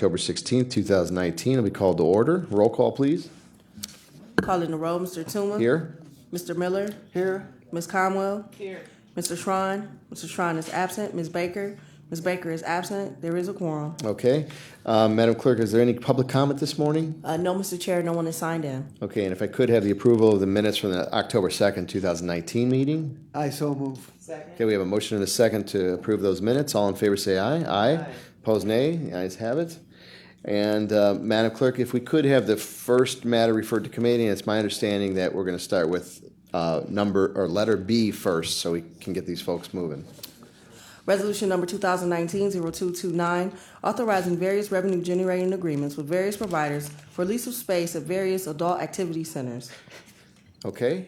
October 16th, 2019 will be called to order. Roll call, please. Calling the roll, Mr. Tuma. Here. Mr. Miller. Here. Ms. Conwell. Here. Mr. Schron. Mr. Schron is absent. Ms. Baker. Ms. Baker is absent. There is a quorum. Okay. Madam Clerk, is there any public comment this morning? No, Mr. Chair, no one is signed in. Okay, and if I could have the approval of the minutes from the October 2nd, 2019 meeting? I so move. Second. Okay, we have a motion and a second to approve those minutes. All in favor say aye. Aye. Opposed, nay. The ayes have it. And Madam Clerk, if we could have the first matter referred to committee, and it's my understanding that we're going to start with letter B first, so we can get these folks moving. Resolution number 2019-0229, authorizing various revenue-generating agreements with various providers for lease of space at various adult activity centers. Okay,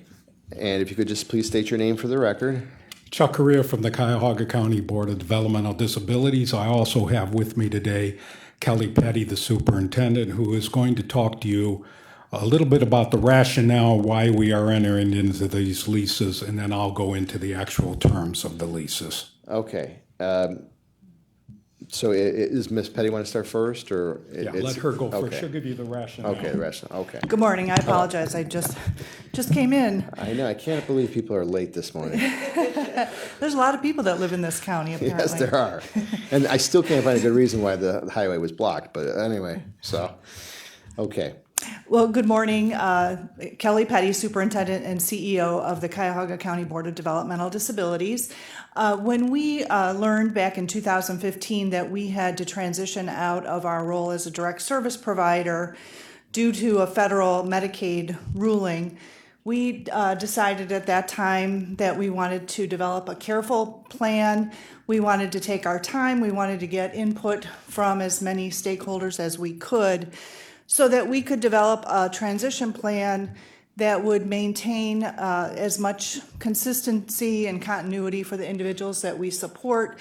and if you could just please state your name for the record. Chuck Correa from the Cuyahoga County Board of Developmental Disabilities. I also have with me today Kelly Petty, the superintendent, who is going to talk to you a little bit about the rationale why we are entering into these leases, and then I'll go into the actual terms of the leases. Okay. So is Ms. Petty want to start first, or Let her go first. Okay. She'll give you the rationale. Okay, the rationale. Okay. Good morning. I apologize. I just came in. I know. I can't believe people are late this morning. There's a lot of people that live in this county, apparently. Yes, there are. And I still can't find a good reason why the highway was blocked. But anyway, so, okay. Well, good morning. Kelly Petty, Superintendent and CEO of the Cuyahoga County Board of Developmental Disabilities. When we learned back in 2015 that we had to transition out of our role as a direct service provider due to a federal Medicaid ruling, we decided at that time that we wanted to develop a careful plan. We wanted to take our time. We wanted to get input from as many stakeholders as we could, so that we could develop a transition plan that would maintain as much consistency and continuity for the individuals that we support,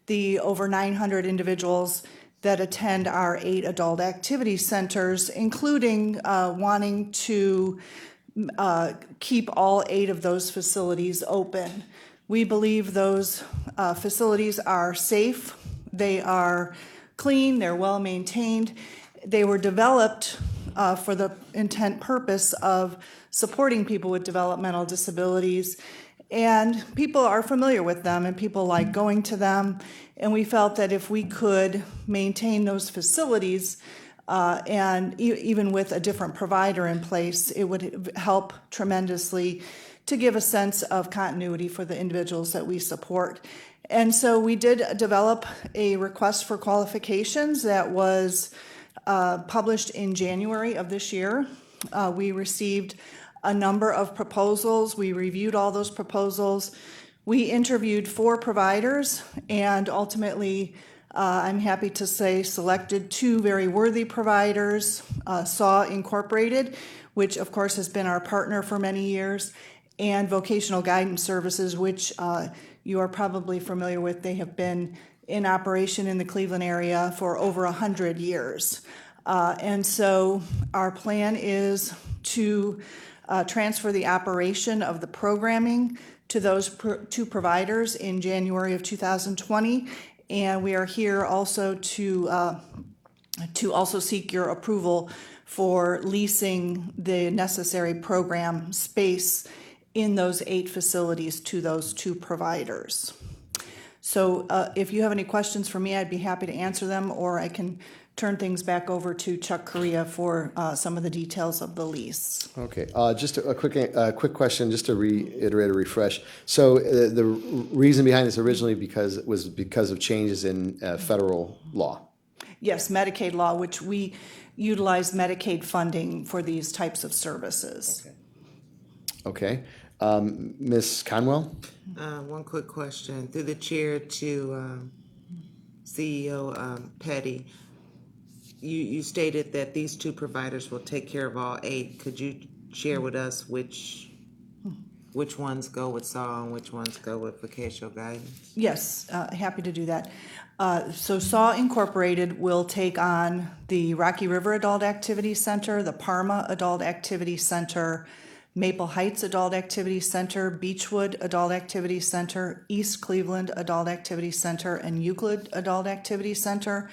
the over 900 individuals that attend our 8 adult activity centers, including wanting to keep all 8 of those facilities open. We believe those facilities are safe, they are clean, they're well maintained. They were developed for the intent purpose of supporting people with developmental disabilities, and people are familiar with them and people like going to them, and we felt that if we could maintain those facilities and even with a different provider in place, it would help tremendously to give a sense of continuity for the individuals that we support. And so we did develop a request for qualifications that was published in January of this year. We received a number of proposals. We reviewed all those proposals. We interviewed 4 providers, and ultimately, I'm happy to say, selected 2 very worthy providers, SAW Incorporated, which of course has been our partner for many years, and Vocational Guidance Services, which you are probably familiar with. They have been in operation in the Cleveland area for over 100 years. And so our plan is to transfer the operation of the programming to those 2 providers in January of 2020. And we are here also to also seek your approval for leasing the necessary program space in those 8 facilities to those 2 providers. So if you have any questions for me, I'd be happy to answer them, or I can turn things back over to Chuck Correa for some of the details of the lease. Okay, just a quick question, just to reiterate or refresh. So the reason behind this originally was because of changes in federal law. Yes, Medicaid law, which we utilize Medicaid funding for these types of services. Okay. Ms. Conwell? One quick question through the chair to CEO Petty. You stated that these 2 providers will take care of all 8. Could you share with us which ones go with SAW and which ones go with vocational guidance? Yes, happy to do that. So SAW Incorporated will take on the Rocky River Adult Activity Center, the Parma Adult Activity Center, Maple Heights Adult Activity Center, Beechwood Adult Activity Center, East Cleveland Adult Activity Center, and Euclid Adult Activity Center.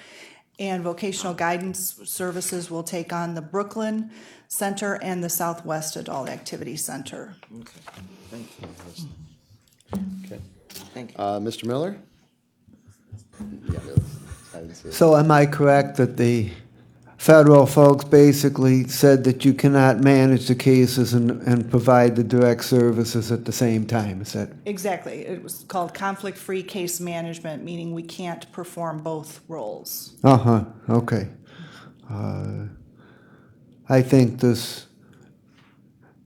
And vocational guidance services will take on the Brooklyn Center and the Southwest Adult Activity Center. Okay, thank you. Okay. Thank you. Mr. Miller? Yeah, I didn't see it. So am I correct that the federal folks basically said that you cannot manage the cases and provide the direct services at the same time? Is that? Exactly. It was called conflict-free case management, meaning we can't perform both roles. Uh-huh, okay. I think this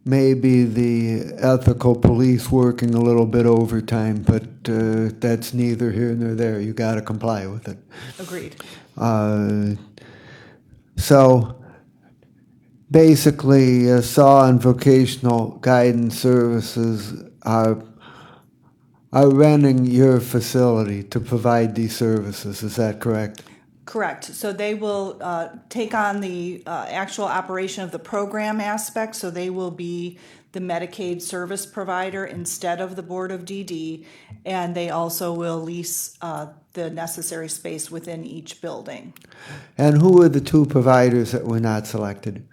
may be the ethical police working a little bit overtime, but that's neither here nor there. You got to comply with it. Agreed. So basically, SAW and vocational guidance services are renting your facility to provide these services. Is that correct? Correct. So they will take on the actual operation of the program aspect. So they will be the Medicaid service provider instead of the Board of DD. And they also will lease the necessary space within each building. And who are the two providers that were not selected?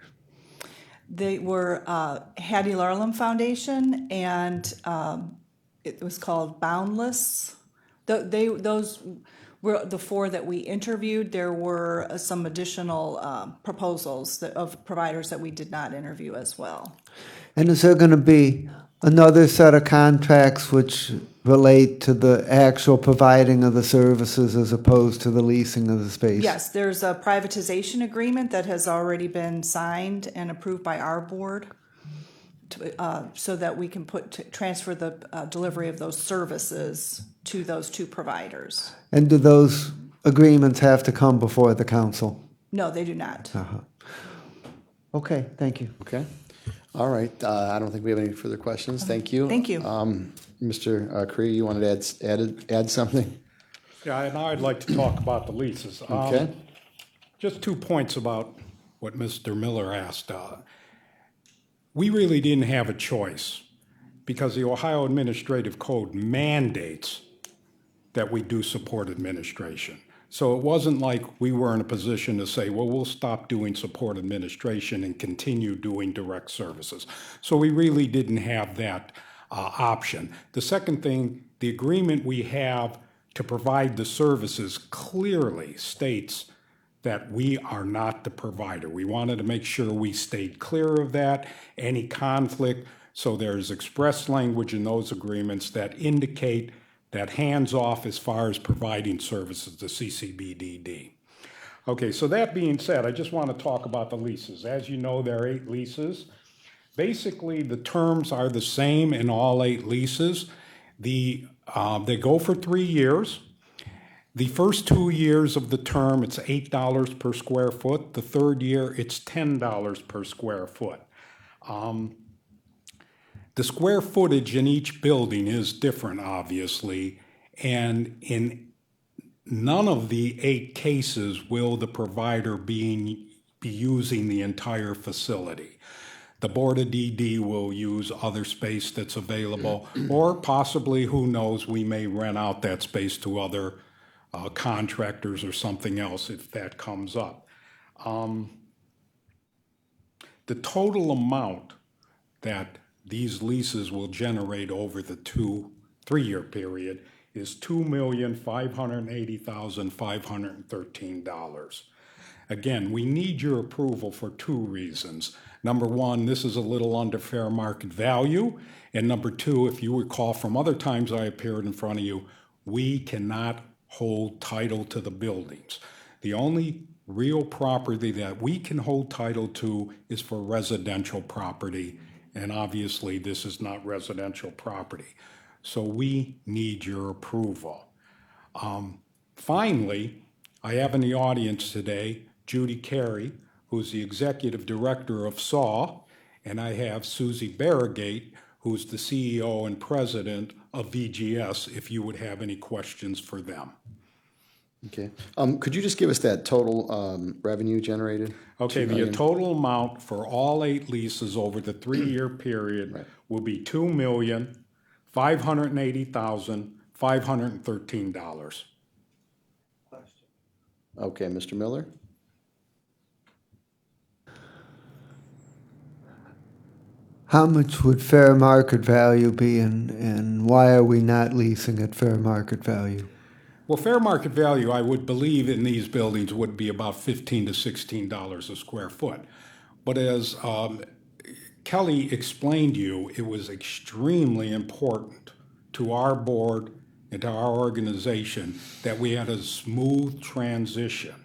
They were Hattie Larlam Foundation and it was called Boundless. Those were the four that we interviewed. There were some additional proposals of providers that we did not interview as well. And is there going to be another set of contracts which relate to the actual providing of the services as opposed to the leasing of the space? Yes, there's a privatization agreement that has already been signed and approved by our board so that we can transfer the delivery of those services to those two providers. And do those agreements have to come before the council? No, they do not. Okay, thank you. Okay. All right. I don't think we have any further questions. Thank you. Thank you. Mr. Cree, you wanted to add something? Yeah, and I'd like to talk about the leases. Okay. Just 2 points about what Mr. Miller asked. We really didn't have a choice because the Ohio Administrative Code mandates that we do support administration. So it wasn't like we were in a position to say, well, we'll stop doing support administration and continue doing direct services. So we really didn't have that option. The second thing, the agreement we have to provide the services clearly states that we are not the provider. We wanted to make sure we stayed clear of that, any conflict. So there's express language in those agreements that indicate that hands off as far as providing services to CCBDD. Okay, so that being said, I just want to talk about the leases. As you know, there are 8 leases. Basically, the terms are the same in all 8 leases. They go for 3 years. The first 2 years of the term, it's $8 per square foot. The third year, it's $10 per square foot. The square footage in each building is different, obviously, and in none of the 8 cases will the provider be using the entire facility. The Board of DD will use other space that's available, or possibly, who knows, we may rent out that space to other contractors or something else if that comes up. The total amount that these leases will generate over the 3-year period is $2,580,513. Again, we need your approval for 2 reasons. Number 1, this is a little under fair market value. And number 2, if you recall from other times I appeared in front of you, we cannot hold title to the buildings. The only real property that we can hold title to is for residential property. And obviously, this is not residential property. So we need your approval. Finally, I have in the audience today Judy Carey, who's the executive director of SAW, and I have Susie Barrigate, who's the CEO and president of VGS, if you would have any questions for them. Okay. Could you just give us that total revenue generated? Okay, 2 the million? total amount for all 8 leases over the 3-year period will be $2,580,513. Okay, Mr. Miller? How much would fair market value be, and why are we not leasing at fair market value? Well, fair market value, I would believe in these buildings would be about $15 to $16 a square foot. But as Kelly explained to you, it was extremely important to our board and to our organization that we had a smooth transition.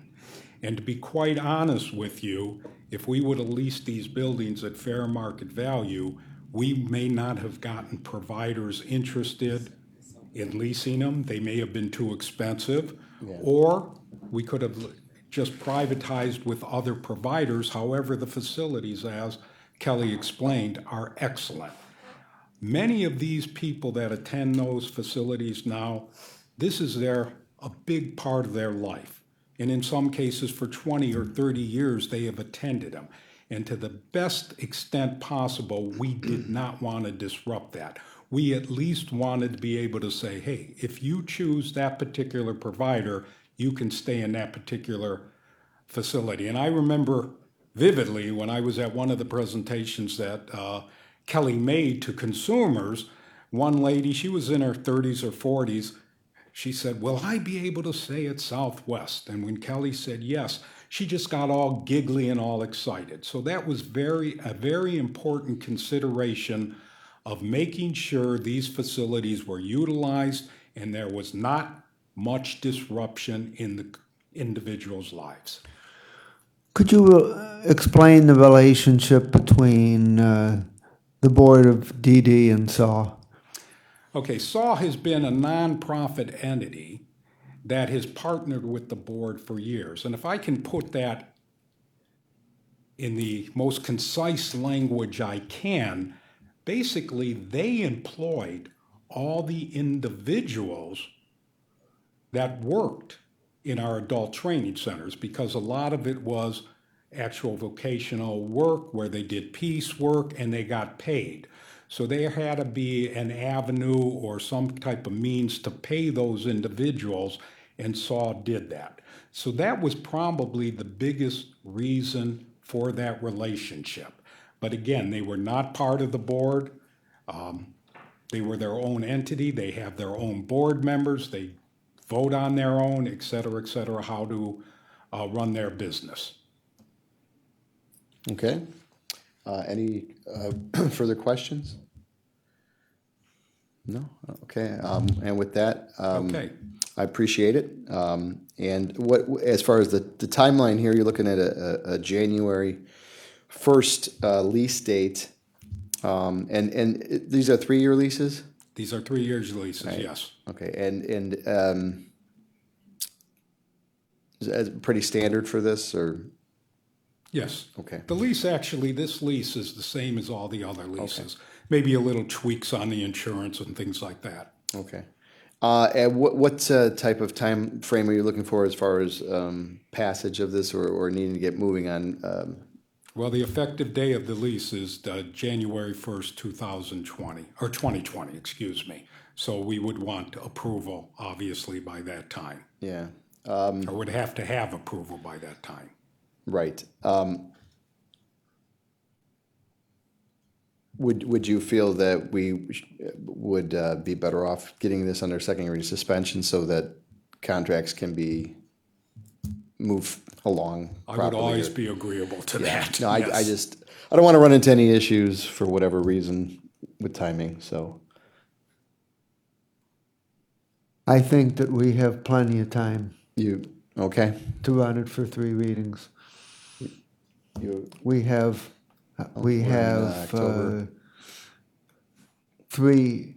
And to be quite honest with you, if we would have leased these buildings at fair market value, we may not have gotten providers interested in leasing them. They may have been too expensive, or we could have just privatized with other providers. However, the facilities, as Kelly explained, are excellent. Many of these people that attend those facilities now, this is a big part of their life. And in some cases, for 20 or 30 years, they have attended them. And to the best extent possible, we did not want to disrupt that. We at least wanted to be able to say, hey, if you choose that particular provider, you can stay in that particular facility. And I remember vividly when I was at one of the presentations that Kelly made to consumers, one lady, she was in her 30s or 40s, she said, will I be able to stay at Southwest? And when Kelly said yes, she just got all giggly and all excited. So that was a very important consideration of making sure these facilities were utilized and there was not much disruption in the individuals' lives. Could you explain the relationship between the board of DD and SAW? Okay, SAW has been a nonprofit entity that has partnered with the board for years. And if I can put that in the most concise language I can, basically they employed all the individuals that worked in our adult training centers, because a lot of it was actual vocational work where they did piecework and they got paid. So there had to be an avenue or some type of means to pay those individuals, and SAW did that. So that was probably the biggest reason for that relationship. But again, they were not part of the board. They were their own entity. They have their own board members. They vote on their own, et cetera, how to run their business. Okay. Any further questions? No? Okay. And with that, Okay. I appreciate it. And what, as far as the timeline here, you're looking at a January 1st lease date. And these are 3-year leases? These are 3 years leases, Right. yes. Okay. And is that pretty standard for this, or? Yes. Okay. The lease, actually, this lease is the same as all the other leases. Maybe a little tweaks on the insurance and things like that. Okay. And what type of time frame are you looking for as far as passage of this, or needing to get moving on? Well, the effective day of the lease is January 1st, 2020, or 2020, excuse me. So we would want approval, obviously, by that time. Yeah. Or would have to have approval by that time. Right. Would you feel that we would be better off getting this under secondary suspension so that contracts can be moved along properly? I would always or- be agreeable to that. No, I yes. I don't want to run into any issues for whatever reason with timing, so. I think that we have plenty of time Okay? to run it for 3 readings. You, We have we're in, October. three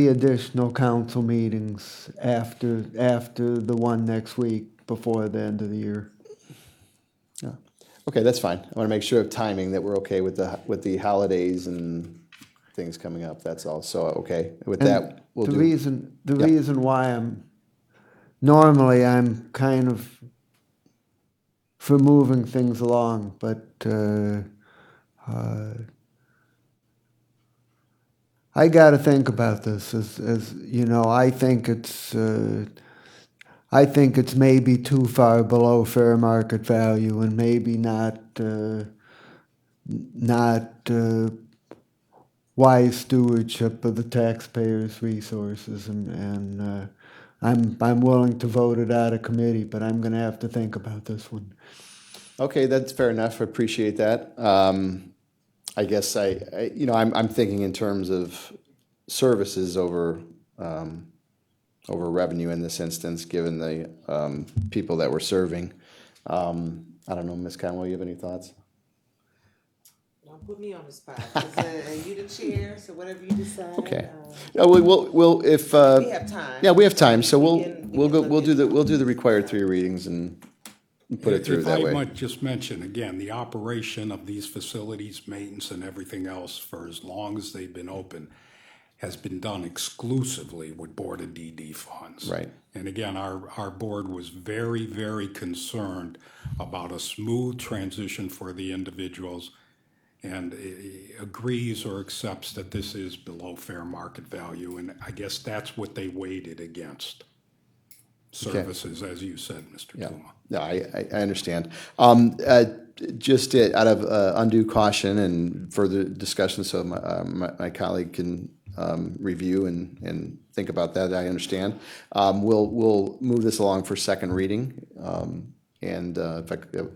additional council meetings after the one next week before the end of the year. yeah. Okay, that's fine. I want to make sure of timing, that we're okay with the holidays and things coming up, that's all. So, okay, with And that, we'll the do. reason why normally I'm kind of for moving things along, but I got to think about this. As you know, I think I think it's maybe too far below fair market value and maybe not wise stewardship of the taxpayers' resources, and I'm willing to vote it out of committee, but I'm going to have to think about this one. Okay, that's fair enough. I appreciate that. I guess I'm thinking in terms of services over revenue in this instance, given the people that we're serving. I don't know, Ms. Conway, you have any thoughts? Don't put me on the spot, 'cause, you the chair, so whatever you decide. Okay. We'll if We have time. yeah, we have time, so We can look we'll do the required 3 readings and put it through that If I way. might just mention, again, the operation of these facilities, maintenance and everything else for as long as they've been open has been done exclusively with Board of DD funds. Right. And again, our board was very, very concerned about a smooth transition for the individuals and agrees or accepts that this is below fair market value. And I guess that's what they weighted against services, as you said, Mr. Yeah. Tuma. No, I understand. Just out of undue caution and further discussion, so my colleague can review and think about that. I understand. We'll move this along for second reading, and if I could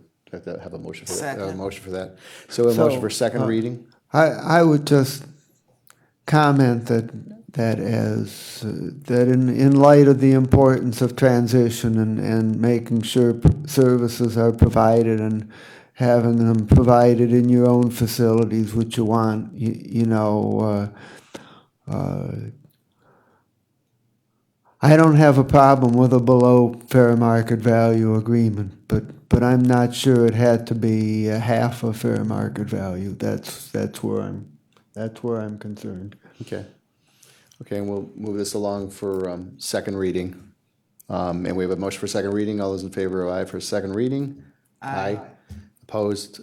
have a motion for that. Second. A motion for that. So a motion for second reading. I would just comment that in light of the importance of transition and making sure services are provided and having them provided in your own facilities, which you want, I don't have a problem with a below fair market value agreement, but I'm not sure it had to be half of fair market value. That's where I'm concerned. Okay. Okay, and we'll move this along for second reading. And we have a motion for second reading. All those in favor of aye for second reading? Aye. Opposed,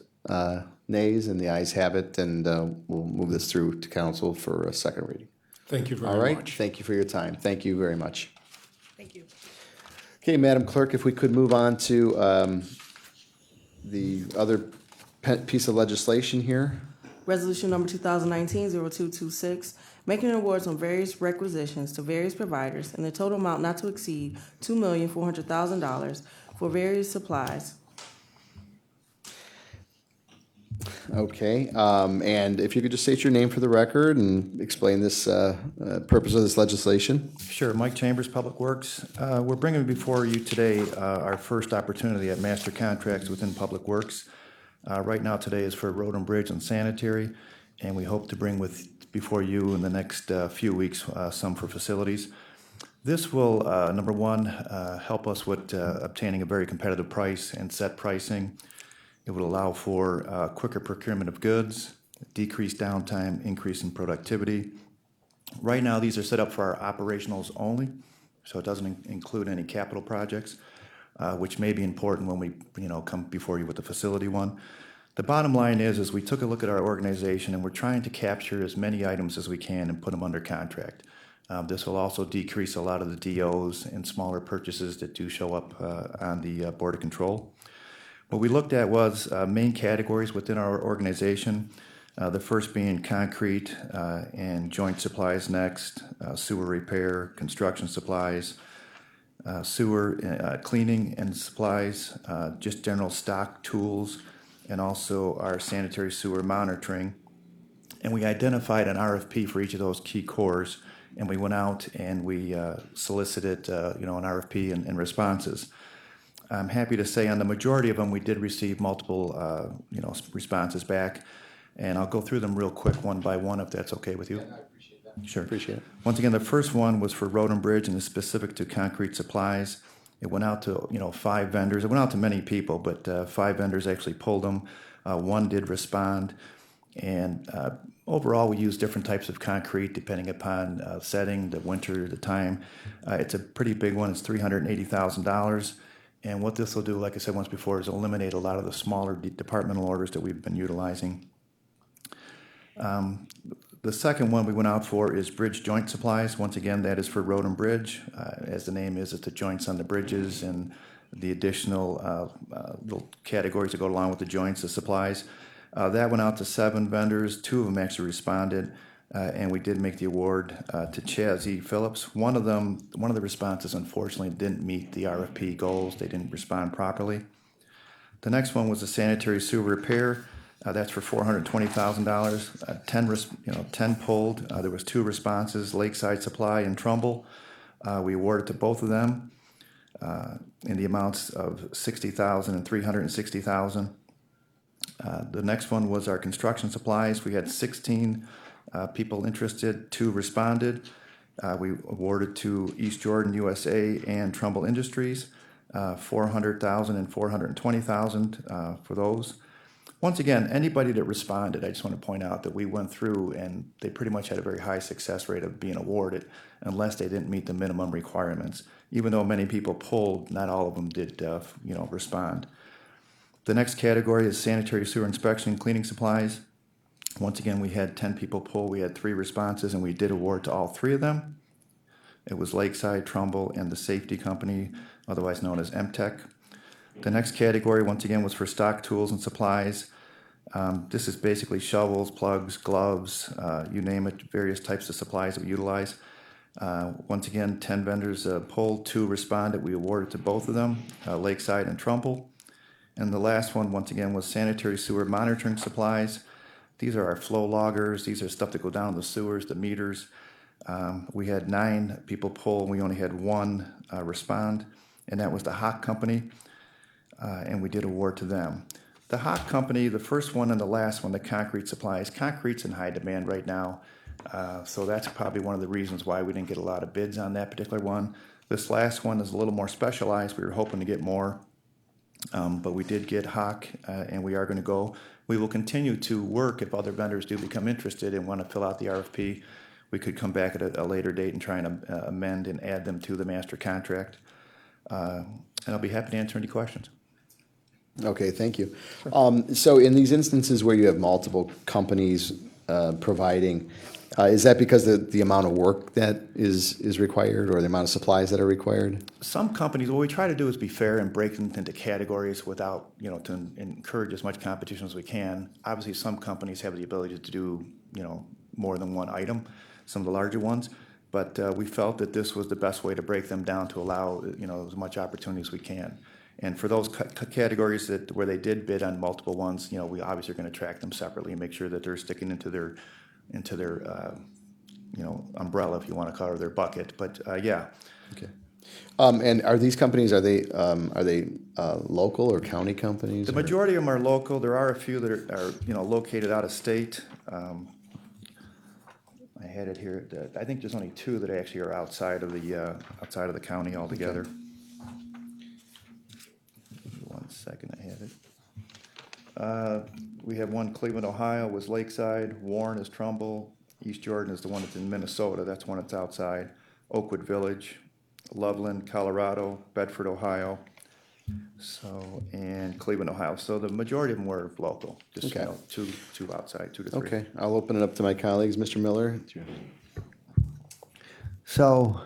nays, and the ayes have it, and we'll move this through to council for a second reading. Thank you very All right, much. thank you for your time. Thank you very much. Thank you. Okay, Madam Clerk, if we could move on to the other piece of legislation here. Resolution number 2019-0226, making awards on various requisitions to various providers in the total amount not to exceed $2,400,000 for various supplies. Okay, and if you could just state your name for the record and explain this purpose of this legislation. Sure, Mike Chambers, Public Works. We're bringing before you today our first opportunity at master contracts within Public Works. Right now today is for road and bridge and sanitary, and we hope to bring before you in the next few weeks some for facilities. This will, number one, help us with obtaining a very competitive price and set pricing. It would allow for quicker procurement of goods, decreased downtime, increase in productivity. Right now, these are set up for our operationals only, so it doesn't include any capital projects, which may be important when we, come before you with the facility one. The bottom line is we took a look at our organization and we're trying to capture as many items as we can and put them under contract. This will also decrease a lot of the DOs and smaller purchases that do show up on the Board of Control. What we looked at was main categories within our organization, the first being concrete and joint supplies next, sewer repair, construction supplies, sewer cleaning and supplies, just general stock tools, and also our sanitary sewer monitoring. And we identified an RFP for each of those key cores, and we went out and we solicited an RFP and responses. I'm happy to say on the majority of them, we did receive multiple, responses back, and I'll go through them real quick one by one if that's okay with you. I appreciate that. Sure. Appreciate it. Once again, the first one was for road and bridge and is specific to concrete supplies. It went out to 5 vendors. It went out to many people, but 5 vendors actually pulled them. One did respond, and overall, we use different types of concrete depending upon setting, the winter, the time. It's a pretty big one. It's $380,000. And what this will do, like I said once before, is eliminate a lot of the smaller departmental orders that we've been utilizing. The second one we went out for is bridge joint supplies. Once again, that is for road and bridge. As the name is, it's the joints on the bridges and the additional little categories that go along with the joints, the supplies. That went out to 7 vendors. 2 of them actually responded, and we did make the award to Chaz E. Phillips. One of the responses, unfortunately, didn't meet the RFP goals. They didn't respond properly. The next one was the sanitary sewer repair. That's for $420,000. 10 pulled. There was 2 responses, Lakeside Supply and Trumbull. We awarded to both of them in the amounts of $60,000 and $360,000. The next one was our construction supplies. We had 16 people interested. 2 responded. We awarded to East Jordan USA and Trumbull Industries, $400,000 and $420,000 for those. Once again, anybody that responded, I just want to point out that we went through and they pretty much had a very high success rate of being awarded unless they didn't meet the minimum requirements. Even though many people pulled, not all of them did respond. The next category is sanitary sewer inspection and cleaning supplies. Once again, we had 10 people pull. We had 3 responses, and we did award to all 3 of them. It was Lakeside, Trumbull, and the safety company, otherwise known as MTech. The next category, once again, was for stock tools and supplies. This is basically shovels, plugs, gloves, you name it, various types of supplies that we utilize. Once again, 10 vendors pulled, 2 responded. We awarded to both of them, Lakeside and Trumbull. And the last one, once again, was sanitary sewer monitoring supplies. These are our flow loggers. These are stuff that go down the sewers, the meters. We had 9 people pull, and we only had 1 respond, and that was the Hawk Company, and we did award to them. The Hawk Company, the first one and the last one, the concrete supplies. Concrete's in high demand right now, so that's probably one of the reasons why we didn't get a lot of bids on that particular one. This last one is a little more specialized. We were hoping to get more, but we did get Hawk, and we are going to go. We will continue to work if other vendors do become interested and want to fill out the RFP. We could come back at a later date and try and amend and add them to the master contract. And I'll be happy to answer any questions. Okay, thank you. So in these instances where you have multiple companies providing, is that because the amount of work that is required or the amount of supplies that are required? Some companies, what we try to do is be fair and break them into categories without, to encourage as much competition as we can. Obviously, some companies have the ability to do, more than one item, some of the larger ones. But we felt that this was the best way to break them down to allow, as much opportunity as we can. And for those categories where they did bid on multiple ones, we obviously are going to track them separately and make sure that they're sticking into their umbrella, if you want to call it, their bucket. But yeah. Okay. And are these companies, are they local or county companies? The majority of them are local. There are a few that are located out of state. I had it here. I think there's only 2 that actually are outside of the county altogether. Okay. 1 second, I had it. We have one, Cleveland, Ohio, was Lakeside. Warren is Trumbull. East Jordan is the one that's in Minnesota. That's one that's outside. Oakwood Village, Loveland, Colorado, Bedford, Ohio. And Cleveland, Ohio. So the majority of them were local. Just okay. 2 outside, 2 to 3. Okay, I'll open it up to my colleagues. Mr. Miller. So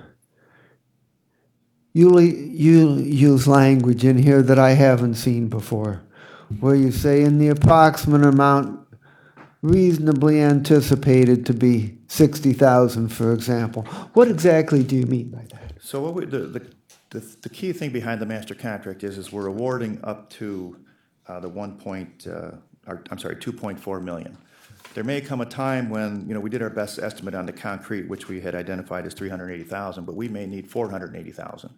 you use language in here that I haven't seen before, where you say in the approximate amount reasonably anticipated to be $60,000, for example. What exactly do you mean by that? So what the key thing behind the master contract is we're awarding up to the 2.4 million. There may come a time when we did our best estimate on the concrete, which we had identified as 380,000, but we may need 480,000.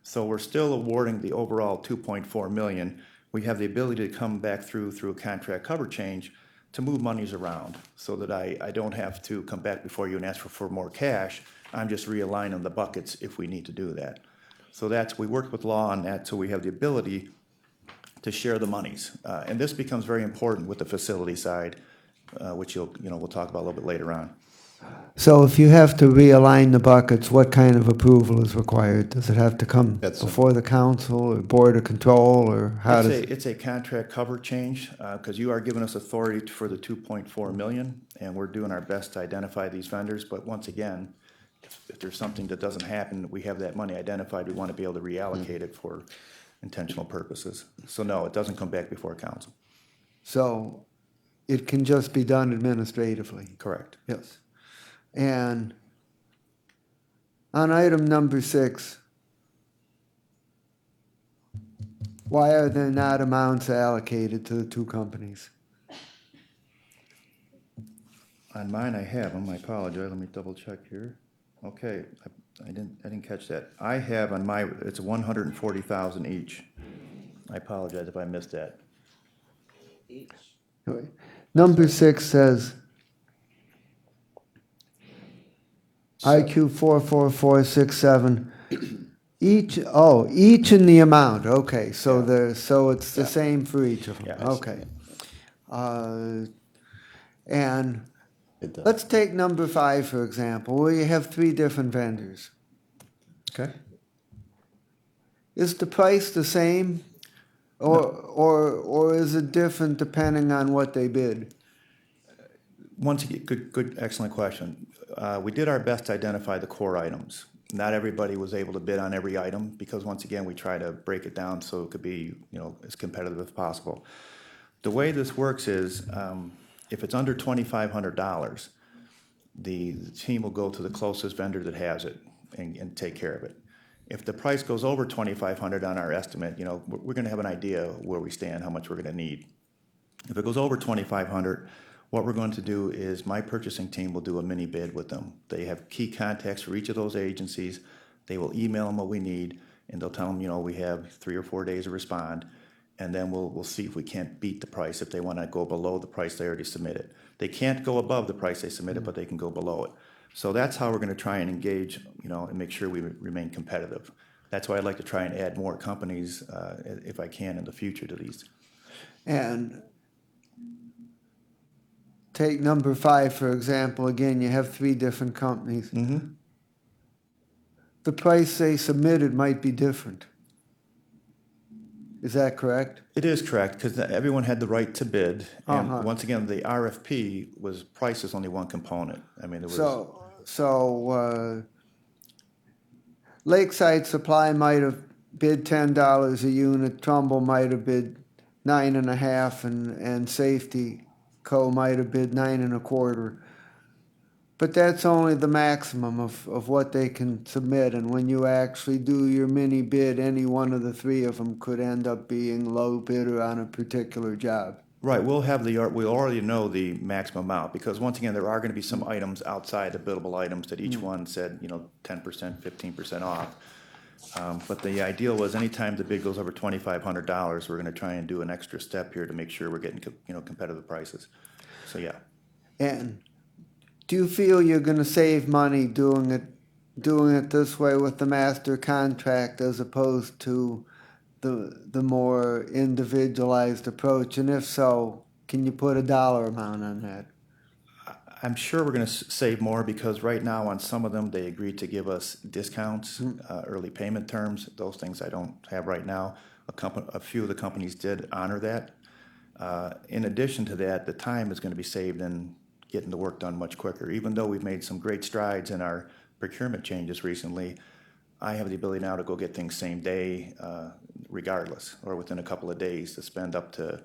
So we're still awarding the overall 2.4 million. We have the ability to come back through a contract cover change to move monies around so that I don't have to come back before you and ask for more cash. I'm just realigning the buckets if we need to do that. So we worked with law on that, so we have the ability to share the monies. And this becomes very important with the facility side, which we'll talk about a little bit later on. So if you have to realign the buckets, what kind of approval is required? Does it have to come That's before the council or board of control, or how does? It's a contract cover change, because you are giving us authority for the 2.4 million, and we're doing our best to identify these vendors, but once again, if there's something that doesn't happen, we have that money identified, we want to be able to reallocate it for intentional purposes. So no, it doesn't come back before council. So it can just be done administratively? Correct. Yes. And on item number 6, why are there not amounts allocated to the two companies? On mine, I have them, I apologize, let me double check here. Okay, I didn't catch that. I have on my, it's 140,000 each. I apologize if I missed that. Number 6 says IQ 44467. Each in the amount. Okay, so it's the same for each of them. Yeah, Okay. And It does. let's take number 5, for example, where you have 3 different vendors. Okay. Is the price the same, or is it different depending on what they bid? Once again, good, excellent question. We did our best to identify the core items. Not everybody was able to bid on every item, because once again, we try to break it down so it could be, as competitive as possible. The way this works is, if it's under $2,500, the team will go to the closest vendor that has it and take care of it. If the price goes over $2,500 on our estimate, we're gonna have an idea where we stand, how much we're gonna need. If it goes over $2,500, what we're going to do is my purchasing team will do a mini bid with them. They have key contacts for each of those agencies. They will email them what we need, and they'll tell them, we have 3 or 4 days to respond, and then we'll see if we can't beat the price if they want to go below the price they already submitted. They can't go above the price they submitted, but they can go below it. So that's how we're going to try and engage, and make sure we remain competitive. That's why I'd like to try and add more companies, if I can, in the future to these. And take number 5, for example. Again, you have 3 different companies. Mm-hmm. The price they submitted might be different. Is that correct? It is correct, because everyone had the right to bid. And Uh-huh. once again, the RFP was, price is only one component. I mean, it was. So Lakeside Supply might have bid $10 a unit, Trumbull might have bid 9.5, and Safety Co. might have bid 9.25. But that's only the maximum of what they can submit, and when you actually do your mini bid, any one of the 3 of them could end up being low bidder on a particular job. Right, we'll already know the maximum amount, because once again, there are gonna be some items outside the biddable items that each one said, 10%, 15% off. But the ideal was anytime the bid goes over $2,500, we're gonna try and do an extra step here to make sure we're getting, competitive prices. So, yeah. And do you feel you're going to save money doing it this way with the master contract as opposed to the more individualized approach? And if so, can you put a dollar amount on that? I'm sure we're gonna save more, because right now on some of them, they agreed to give us discounts, early payment terms. Those things I don't have right now. A few of the companies did honor that. In addition to that, the time is gonna be saved in getting the work done much quicker. Even though we've made some great strides in our procurement changes recently, I have the ability now to go get things same day, regardless, or within a couple of days, to spend up to,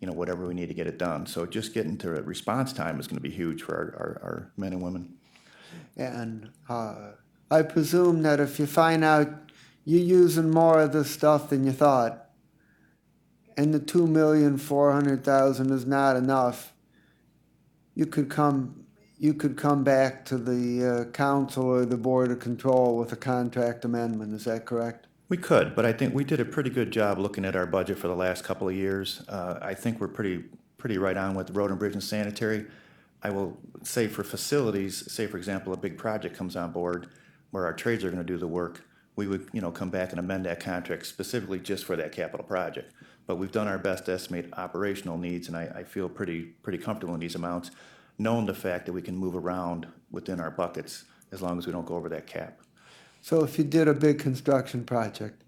whatever we need to get it done. So just getting to response time is gonna be huge for our men and women. And I presume that if you find out you're using more of this stuff than you thought, and the $2,400,000 is not enough, you could come back to the council or the board of control with a contract amendment. Is that correct? We could, but I think we did a pretty good job looking at our budget for the last couple of years. I think we're pretty right on with road and bridge and sanitary. I will say for facilities, say for example, a big project comes on board where our trades are gonna do the work, we would, come back and amend that contract specifically just for that capital project. But we've done our best to estimate operational needs, and I feel pretty comfortable in these amounts. known the fact that we can move around within our buckets as long as we don't go over that cap. So if you did a big construction project,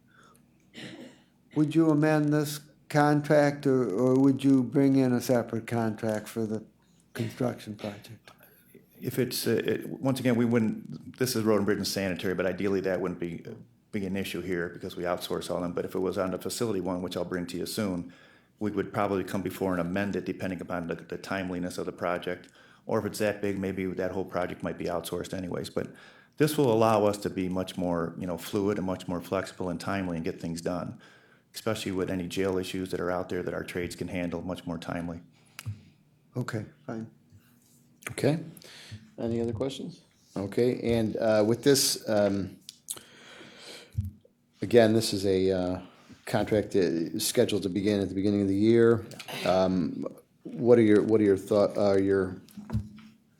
would you amend this contract or would you bring in a separate contract for the construction project? If it's, once again, we wouldn't, this is road and bridge and sanitary, but ideally that wouldn't be an issue here because we outsource all them. But if it was on the facility one, which I'll bring to you soon, we would probably come before and amend it depending upon the timeliness of the project. Or if it's that big, maybe that whole project might be outsourced anyways. But this will allow us to be much more, fluid and much more flexible and timely and get things done, especially with any jail issues that are out there that our trades can handle much more timely. Okay, fine. Okay. Any other questions? Okay, and with this, again, this is a contract that is scheduled to begin at the beginning of the year. What are your your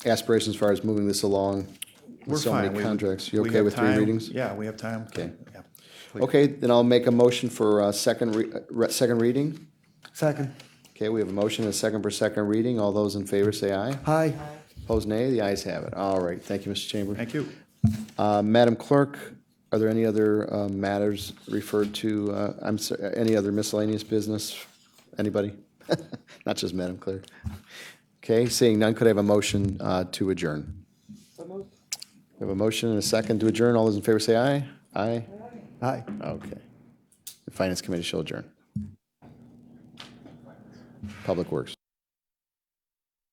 aspirations as far as moving this along? We're With so fine. many contracts. You We okay have with 3 time. readings? Yeah, we have time. Okay. Yeah. Okay, then I'll make a motion for second reading. Second. Okay, we have a motion and a second for second reading. All those in favor say aye. Aye. Opposed, nay. The ayes have it. All right, thank you, Mr. Chamber. Thank you. Madam Clerk, are there any other matters referred to, I'm sorry, any other miscellaneous business? Anybody? Not just Madam Clerk. Okay, seeing none, could I have a motion to adjourn? We have a motion and a second to adjourn. All those in favor say aye. Aye. Aye. Okay. The Finance Committee shall adjourn. Public Works.